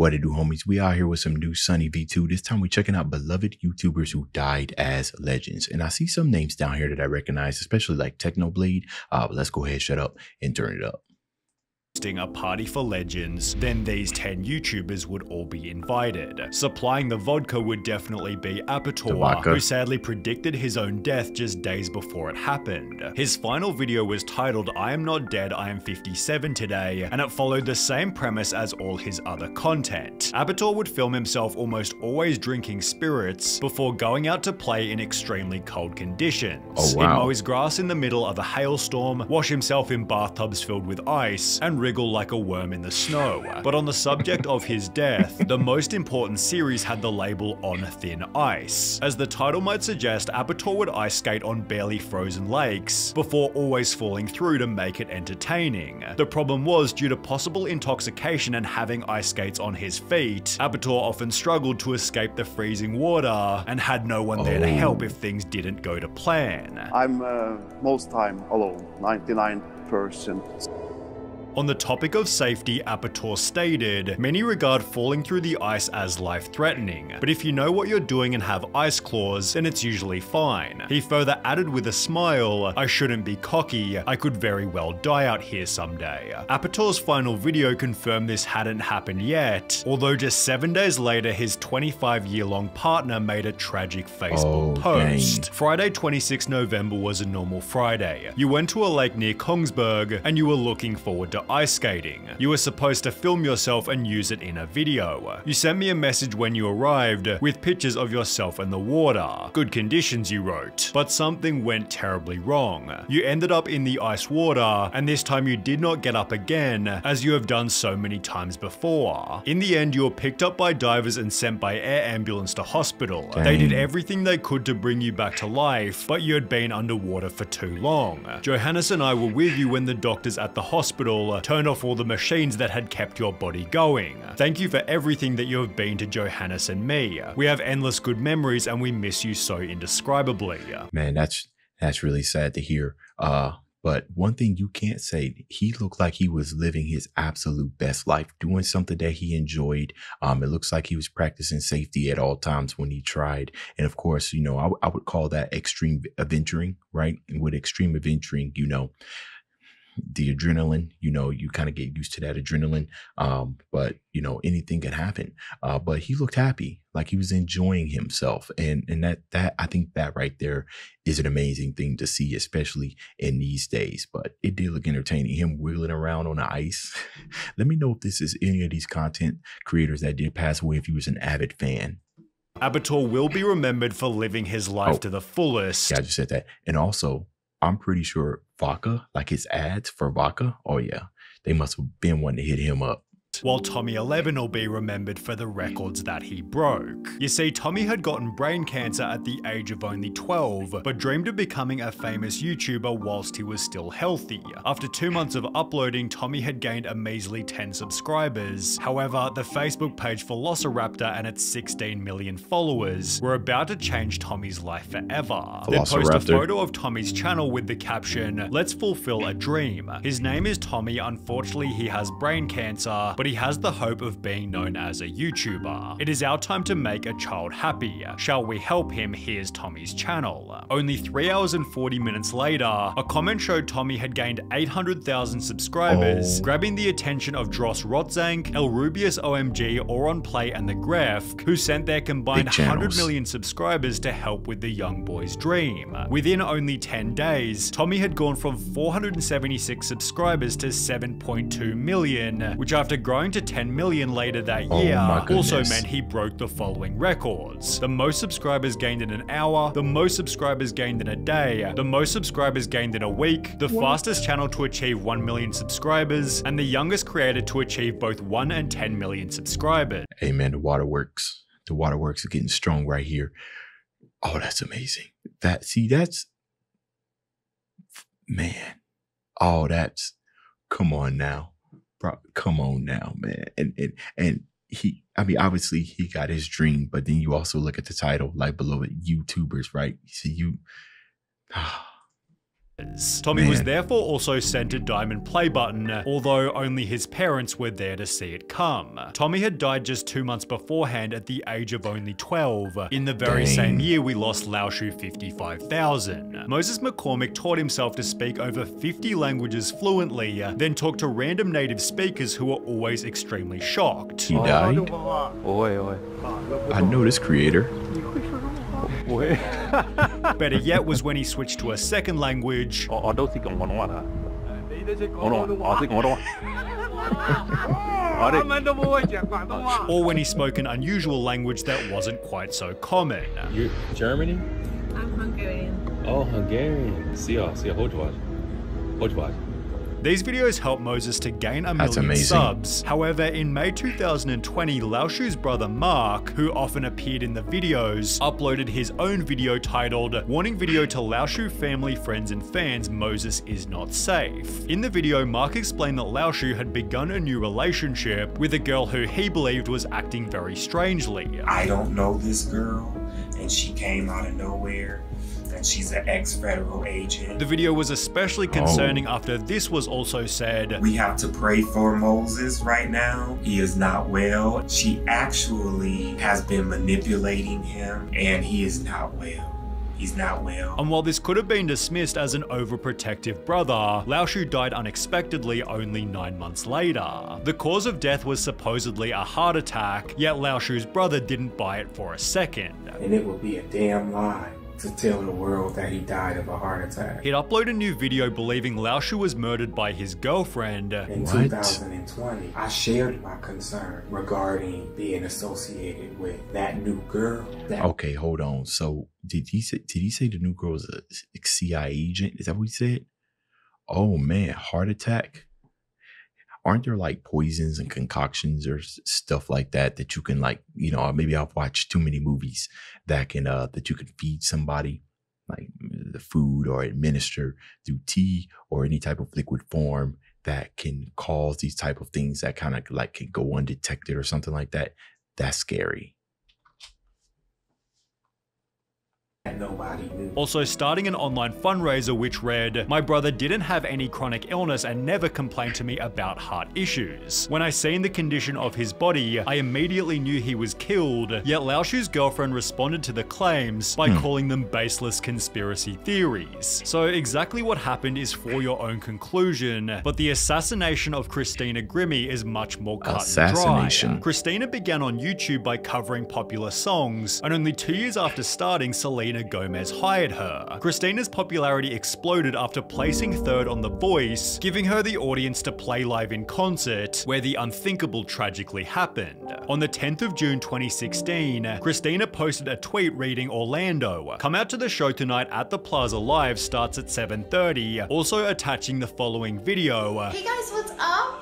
What it do, homies? We out here with some new Sunny V2. This time we checking out beloved YouTubers who died as legends. And I see some names down here that I recognize, especially like Technoblade. Let's go ahead, shut up, and turn it up. A party for legends, then these 10 YouTubers would all be invited. Supplying the vodka would definitely be Apator, who sadly predicted his own death just days before it happened. His final video was titled "I am not dead, I am 57 today," and it followed the same premise as all his other content. Apator would film himself almost always drinking spirits before going out to play in extremely cold conditions. Oh, wow. He'd mow his grass in the middle of a hailstorm, wash himself in bathtubs filled with ice, and wriggle like a worm in the snow. But on the subject of his death, the most important series had the label "On Thin Ice." As the title might suggest, Apator would ice skate on barely frozen lakes before always falling through to make it entertaining. The problem was, due to possible intoxication and having ice skates on his feet, Apator often struggled to escape the freezing water and had no one there to help if things didn't go to plan. I'm most time alone, 99%. On the topic of safety, Apator stated, "Many regard falling through the ice as life-threatening, but if you know what you're doing and have ice claws, then it's usually fine." He further added with a smile, "I shouldn't be cocky, I could very well die out here someday." Apator's final video confirmed this hadn't happened yet, although just 7 days later his 25-year-long partner made a tragic Facebook post. Dang. Friday 26 November was a normal Friday. You went to a lake near Kongsberg and you were looking forward to ice skating. You were supposed to film yourself and use it in a video. You sent me a message when you arrived with pictures of yourself in the water. Good conditions, you wrote. But something went terribly wrong. You ended up in the ice water, and this time you did not get up again, as you have done so many times before. In the end, you were picked up by divers and sent by air ambulance to hospital. Dang. They did everything they could to bring you back to life, but you had been underwater for too long. Johannes and I were with you when the doctors at the hospital turned off all the machines that had kept your body going. Thank you for everything that you have been to Johannes and me. We have endless good memories and we miss you so indescribably." Man, that's really sad to hear. But one thing you can't say, he looked like he was living his absolute best life, doing something that he enjoyed. It looks like he was practicing safety at all times when he tried. And of course, you know, I would call that extreme adventuring, right? And with extreme adventuring, you know, the adrenaline, you know, you kind of get used to that adrenaline. But you know, anything can happen. But he looked happy, like he was enjoying himself. And that I think that right there is an amazing thing to see, especially in these days. But it did look entertaining, him wiggling around on the ice. Let me know if this is any of these content creators that did pass away, if you was an avid fan. Apator will be remembered for living his life to the fullest. Yeah, I just said that. And also, I'm pretty sure vodka, like his ads for vodka, oh yeah, they must have been one to hit him up. While Tommy 11 will be remembered for the records that he broke. You see, Tommy had gotten brain cancer at the age of only 12, but dreamed of becoming a famous YouTuber whilst he was still healthy. After 2 months of uploading, Tommy had gained a measly 10 subscribers. However, the Facebook page Velociraptor and its 16 million followers were about to change Tommy's life forever. They post a photo of Tommy's channel with the caption, "Let's fulfill a dream. His name is Tommy, unfortunately he has brain cancer, but he has the hope of being known as a YouTuber. It is our time to make a child happy. Shall we help him? Here's Tommy's channel." Only 3 hours and 40 minutes later, a comment showed Tommy had gained 800,000 subscribers, grabbing the attention of Dross Rotzank, El Rubius OMG, Oron Play, and The Gref, who sent their combined 100 million subscribers to help with the young boy's dream. Within only 10 days, Tommy had gone from 476 subscribers to 7.2 million, which after growing to 10 million later that year also meant he broke the following records: the most subscribers gained in an hour, the most subscribers gained in a day, the most subscribers gained in a week, the fastest channel to achieve 1 million subscribers, and the youngest creator to achieve both 1 and 10 million subscribers. Hey man, the waterworks are getting strong right here. Oh, that's amazing. That's man. Oh, that's, come on now. Bro, come on now, man. And he, I mean, obviously he got his dream, but then you also look at the title, like below it, YouTubers, right? So Tommy was Man. therefore also sent a diamond play button, although only his parents were there to see it come. Tommy had died just 2 months beforehand at the age of only 12. In the very same year, we lost Laoshu 55,000. Moses McCormick taught himself to speak over 50 languages fluently, then talked to random native speakers who were always extremely shocked. He died? I know this creator. Better yet was when he switched to a second language, or when he spoke an unusual language that wasn't quite so common. You're Germany? I'm Hungarian. Oh, Hungarian. See ya, hold watch. These videos helped Moses to gain a That's million amazing. subs. However, in May 2020, Laoshu's brother Mark, who often appeared in the videos, uploaded his own video titled "Warning Video to Laoshu Family, Friends and Fans, Moses is not safe." In the video, Mark explained that Laoshu had begun a new relationship with a girl who he believed was acting very strangely. I don't know this girl, and she came out of nowhere, and she's an ex-federal agent. The video was especially concerning after this was also said, We have to pray for Moses right now. He is not well. She actually has been manipulating him, and he is not well. He's not well. And while this could have been dismissed as an overprotective brother, Laoshu died unexpectedly only 9 months later. The cause of death was supposedly a heart attack, yet Laoshu's brother didn't buy it for a second. And it would be a damn lie to tell the world that he died of a heart attack. He'd upload a new video believing Laoshu was murdered by his girlfriend. In 2020, I shared my concern regarding being associated with that new girl. Okay, hold on. So did he say the new girl was a CIA agent? Is that what he said? Oh man, heart attack. Aren't there like poisons and concoctions or stuff like that that you can like, you know, maybe I've watched too many movies that can that you can feed somebody like the food or administer through tea or any type of liquid form that can cause these type of things that kind of like can go undetected or something like that. That's scary. Nobody knew. Also starting an online fundraiser which read, "My brother didn't have any chronic illness and never complained to me about heart issues. When I seen the condition of his body, I immediately knew he was killed," yet Laoshu's girlfriend responded to the claims by calling them baseless conspiracy theories. So exactly what happened is for your own conclusion, but the assassination of Christina Grimmie is much more cut and dry. Christina began on YouTube by covering popular songs, and only 2 years after starting, Selena Gomez hired her. Christina's popularity exploded after placing third on The Voice, giving her the audience to play live in concert, where the unthinkable tragically happened. On the 10th of June 2016, Christina posted a tweet reading, "Orlando, come out to the show tonight at the Plaza Live, starts at 7:30, also attaching the following video. Hey guys, what's up?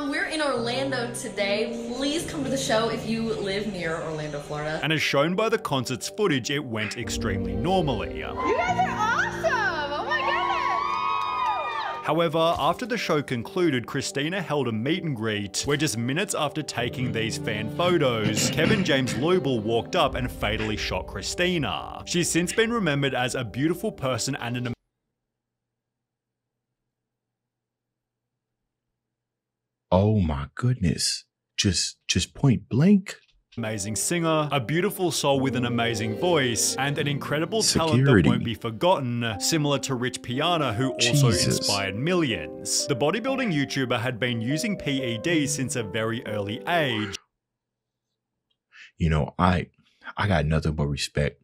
We're in Orlando today. Please come to the show if you live near Orlando, Florida." And as shown by the concert's footage, it went extremely normally. You guys are awesome! Oh my goodness! However, after the show concluded, Christina held a meet and greet, where just minutes after taking these fan photos, Kevin James Lubel walked up and fatally shot Christina. She's since been remembered as a beautiful person and an Oh my goodness. Just point blank. amazing singer, a beautiful soul with an amazing voice, and an incredible talent that won't be forgotten, similar to Rich Piana, who also inspired millions. The bodybuilding YouTuber had been using PEDs since a very early age. You know, I got nothing but respect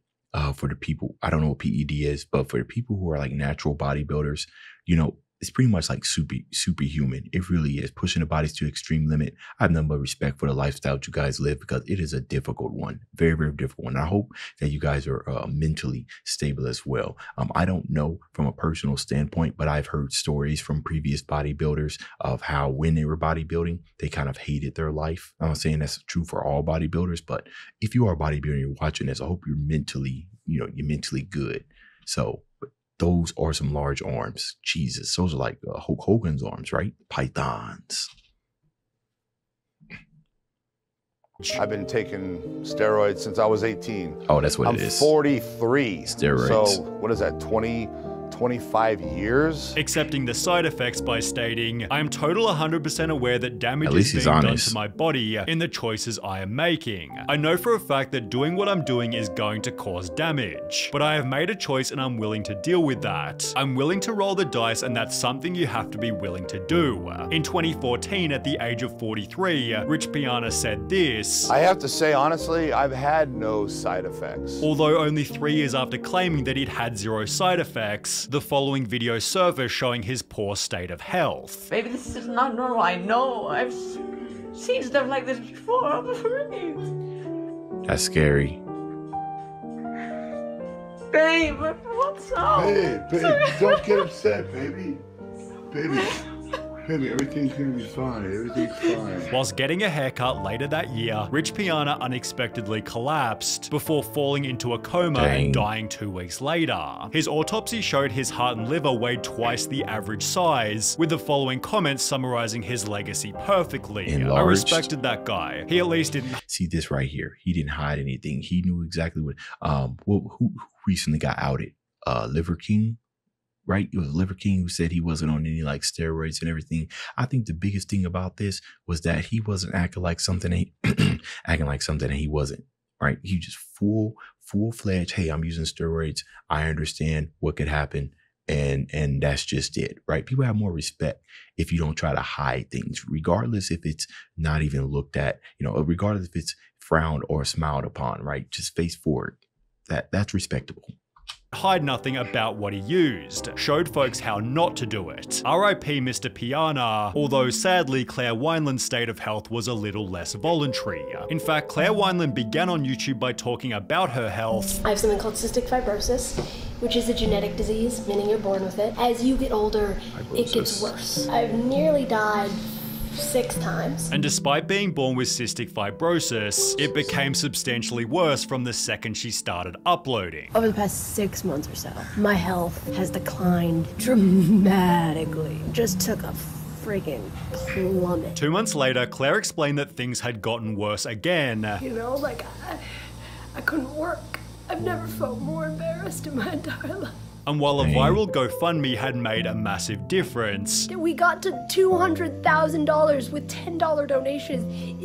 for the people. I don't know what PED is, but for the people who are like natural bodybuilders, you know, it's pretty much like superhuman. It really is, pushing the bodies to extreme limit. I have nothing but respect for the lifestyle that you guys live, because it is a difficult one, very, very difficult one. I hope that you guys are mentally stable as well. I don't know from a personal standpoint, but I've heard stories from previous bodybuilders of how when they were bodybuilding, they kind of hated their life. I'm not saying that's true for all bodybuilders, but if you are a bodybuilder and you're watching this, I hope you're mentally, you're mentally good. So, those are some large arms. Jesus, those are like Hulk Hogan's arms, right? Pythons. I've been taking steroids since I was 18. Oh, that's what it is. I'm 43. Steroids. So what is that, 20 25 years. Accepting the side effects by stating, I am total 100% aware that damage At is least being he's done honest. to my body in the choices I am making. I know for a fact that doing what I'm doing is going to cause damage, but I have made a choice and I'm willing to deal with that. I'm willing to roll the dice, and that's something you have to be willing to do. In 2014, at the age of 43, Rich Piana said this. I have to say, honestly, I've had no side effects. Although only 3 years after claiming that he'd had 0 side effects, the following video surfaced showing his poor state of health. Baby, this is not normal. I know. I've seen stuff like this before. I'm afraid. That's scary. Babe, what's up? Hey, babe, don't get upset, baby. Baby, everything's gonna be fine. Everything's fine. Whilst getting a haircut later that year, Rich Piana unexpectedly collapsed before falling into a coma and dying 2 weeks later. His autopsy showed his heart and liver weighed twice the average size, with the following comments summarizing his legacy perfectly. Enlarged. I respected that guy. He at least didn't. See this right here. He didn't hide anything. He knew exactly what. Who recently got outed? Liver King. Right? It was Liver King who said he wasn't on any like steroids and everything. I think the biggest thing about this was that he wasn't acting like something that he wasn't. Right? He just full-fledged, hey, I'm using steroids. I understand what could happen. And that's just it, right? People have more respect if you don't try to hide things, regardless if it's not even looked at, regardless if it's frowned or smiled upon, right? Just face forward. That's respectable. Hide nothing about what he used, showed folks how not to do it. R.I.P. Mr. Piana, although sadly Claire Wineland's state of health was a little less voluntary. In fact, Claire Wineland began on YouTube by talking about her health. I have something called cystic fibrosis, which is a genetic disease, meaning you're born with it. As you get older, it gets worse. I've nearly died 6 times. And despite being born with cystic fibrosis, it became substantially worse from the second she started uploading. Over the past 6 months or so, my health has declined dramatically. Just took a freaking plummet. 2 months later, Claire explained that things had gotten worse again. Like I couldn't work. I've never felt more embarrassed in my entire life. And while a viral GoFundMe had made a massive difference, we got to $200,000 with $10 donations.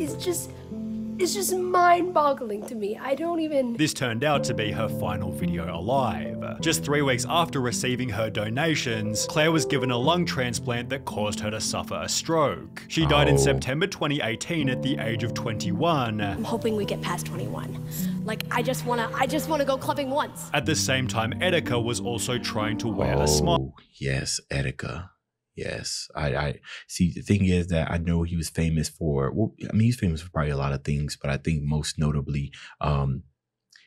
It's just mind-boggling to me. I don't even... This turned out to be her final video alive. Just 3 weeks after receiving her donations, Claire was given a lung transplant that caused her to suffer a stroke. She died in September 2018 at the age of 21. I'm hoping we get past 21. Like, I just wanna go clubbing once. At the same time, Etika was also trying to wear a smile. Yes, Etika. Yes, I see. The thing is that I know he was famous for, he's famous for probably a lot of things, but I think most notably,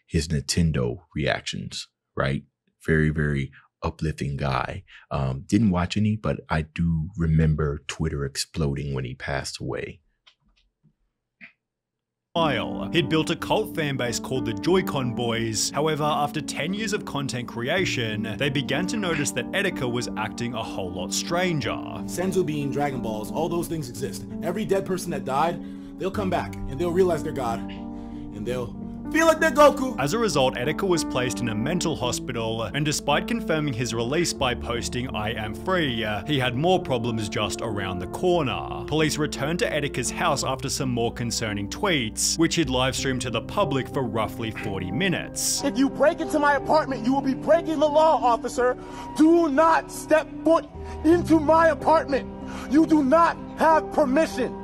his Nintendo reactions, right? Very, very uplifting guy. Didn't watch any, but I do remember Twitter exploding when he passed away. He'd built a cult fanbase called the Joy-Con Boys. However, after 10 years of content creation, they began to notice that Etika was acting a whole lot stranger. Senzu being Dragon Balls, all those things exist. Every dead person that died, they'll come back and they'll realize they're God. And they'll feel like they're Goku. As a result, Etika was placed in a mental hospital, and despite confirming his release by posting "I am free," he had more problems just around the corner. Police returned to Etika's house after some more concerning tweets, which he'd live streamed to the public for roughly 40 minutes. If you break into my apartment, you will be breaking the law, officer. Do not step foot into my apartment. You do not have permission.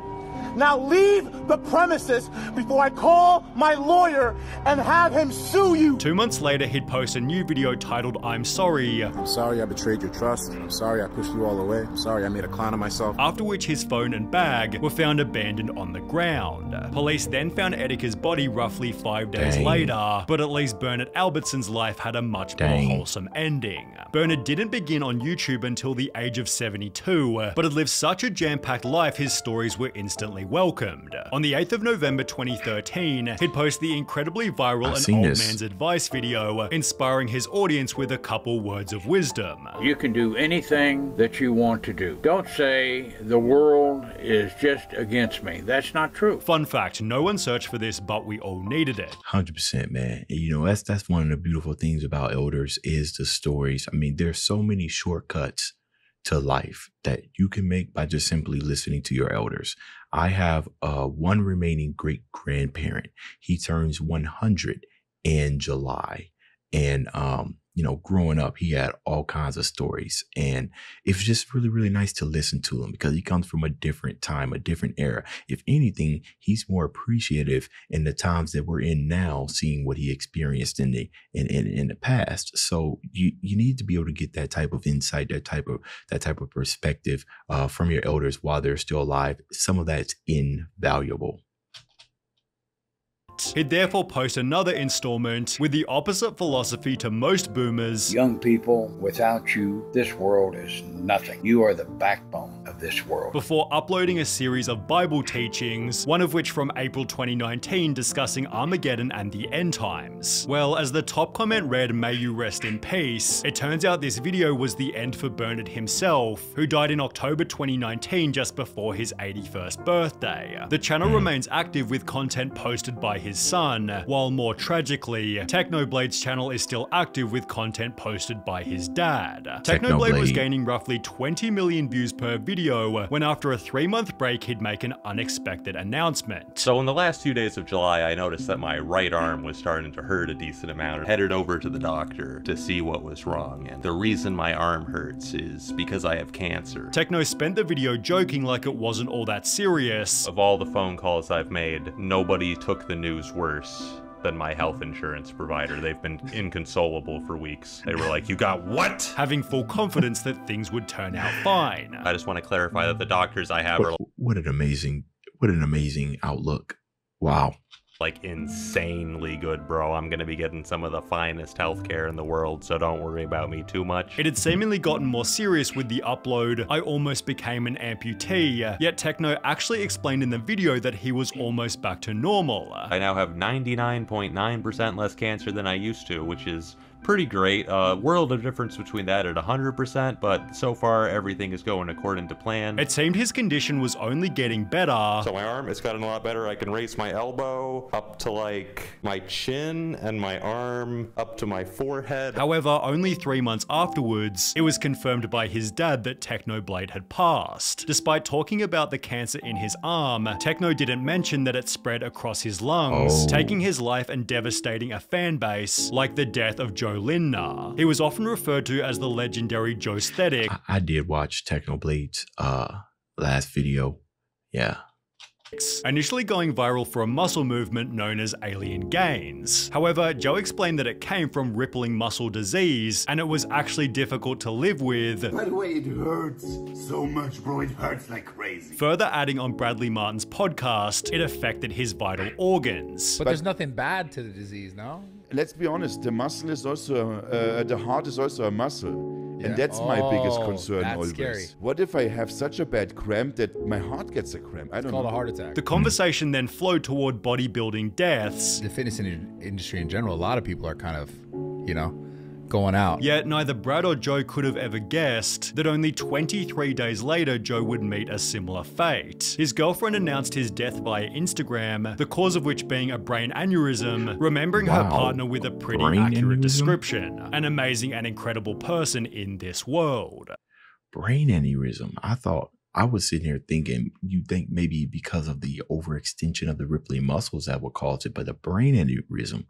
Now leave the premises before I call my lawyer and have him sue you. 2 months later, he'd post a new video titled "I'm sorry." I'm sorry I betrayed your trust. I'm sorry I pushed you all away. I'm sorry I made a clown of myself. After which his phone and bag were found abandoned on the ground. Police then found Etika's body roughly 5 days later, but at least Bernard Albertson's life had a much more wholesome ending. Bernard didn't begin on YouTube until the age of 72, but had lived such a jam-packed life his stories were instantly welcomed. On the 8th of November 2013, he'd post the incredibly viral An Old Man's Advice video, inspiring his audience with a couple words of wisdom. You can do anything that you want to do. Don't say the world is just against me. That's not true. Fun fact, no one searched for this, but we all needed it. 100%, man. You know, that's one of the beautiful things about elders is the stories. I mean, there's so many shortcuts to life that you can make by just simply listening to your elders. I have one remaining great grandparent. He turns 100 in July. And, you know, growing up, he had all kinds of stories, and it was just really, really nice to listen to him because he comes from a different time, a different era. If anything, he's more appreciative in the times that we're in now, seeing what he experienced in the past. So you need to be able to get that type of insight, that type of perspective from your elders while they're still alive. Some of that's invaluable. He'd therefore post another installment with the opposite philosophy to most boomers. Young people, without you, this world is nothing. You are the backbone of this world. Before uploading a series of Bible teachings, one of which from April 2019 discussing Armageddon and the end times. Well, as the top comment read, "May you rest in peace," it turns out this video was the end for Bernard himself, who died in October 2019 just before his 81st birthday. The channel remains active with content posted by his son, while more tragically, Technoblade's channel is still active with content posted by his dad. Technoblade was gaining roughly 20 million views per video when after a 3-month break he'd make an unexpected announcement. So in the last few days of July, I noticed that my right arm was starting to hurt a decent amount. I headed over to the doctor to see what was wrong, and the reason my arm hurts is because I have cancer. Techno spent the video joking like it wasn't all that serious. Of all the phone calls I've made, nobody took the news worse than my health insurance provider. They've been inconsolable for weeks. They were like, "You got what?" Having full confidence that things would turn out fine. I just want to clarify that the doctors I have are what an amazing outlook. Wow. like insanely good, bro. I'm gonna be getting some of the finest healthcare in the world, so don't worry about me too much. It had seemingly gotten more serious with the upload, "I almost became an amputee," yet Techno actually explained in the video that he was almost back to normal. I now have 99.9% less cancer than I used to, which is pretty great. World of difference between that at 100%, but so far everything is going according to plan. It seemed his condition was only getting better. So my arm, it's gotten a lot better. I can raise my elbow up to like my chin and my arm up to my forehead. However, only 3 months afterwards, it was confirmed by his dad that Technoblade had passed. Despite talking about the cancer in his arm, Techno didn't mention that it spread across his lungs, taking his life and devastating a fan base like the death of Joe Lindner. He was often referred to as the legendary Joe Aesthetic. I did watch Technoblade's last video. Yeah. Initially going viral for a muscle movement known as alien gains. However, Joe explained that it came from rippling muscle disease, and it was actually difficult to live with. By the way, it hurts so much, bro. It hurts like crazy. Further adding on Bradley Martin's podcast, it affected his vital organs. But there's nothing bad to the disease, no? Let's be honest, the muscle is also, the heart is also a muscle. And that's my biggest concern always. Scary. What if I have such a bad cramp that my heart gets a cramp? I don't know. It's called a heart attack. The conversation then flowed toward bodybuilding deaths. The fitness industry in general, a lot of people are kind of, you know, going out. Yet neither Brad or Joe could have ever guessed that only 23 days later, Joe would meet a similar fate. His girlfriend announced his death via Instagram, the cause of which being a brain aneurysm, remembering her partner with a pretty accurate description. An amazing and incredible person in this world. Brain aneurysm. I was sitting here thinking, you think maybe because of the overextension of the rippling muscles that would cause it, but a brain aneurysm.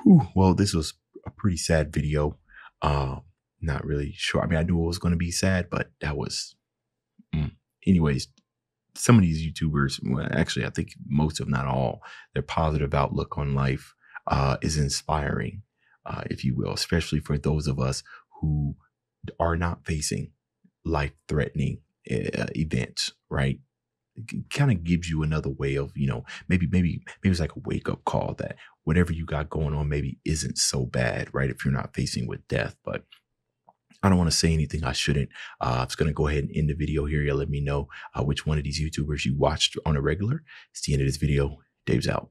Whew, well, this was a pretty sad video. Not really sure. I mean, I knew it was going to be sad, but that was, anyways, some of these YouTubers, well, actually, I think most if not all, their positive outlook on life is inspiring, if you will, especially for those of us who are not facing life-threatening events, right? It kind of gives you another way of, you know, maybe it's like a wake-up call that whatever you got going on maybe isn't so bad, right? If you're not facing with death. But I don't want to say anything I shouldn't. I was going to go ahead and end the video here. Y'all let me know which one of these YouTubers you watched on a regular. It's the end of this video. Dave's out.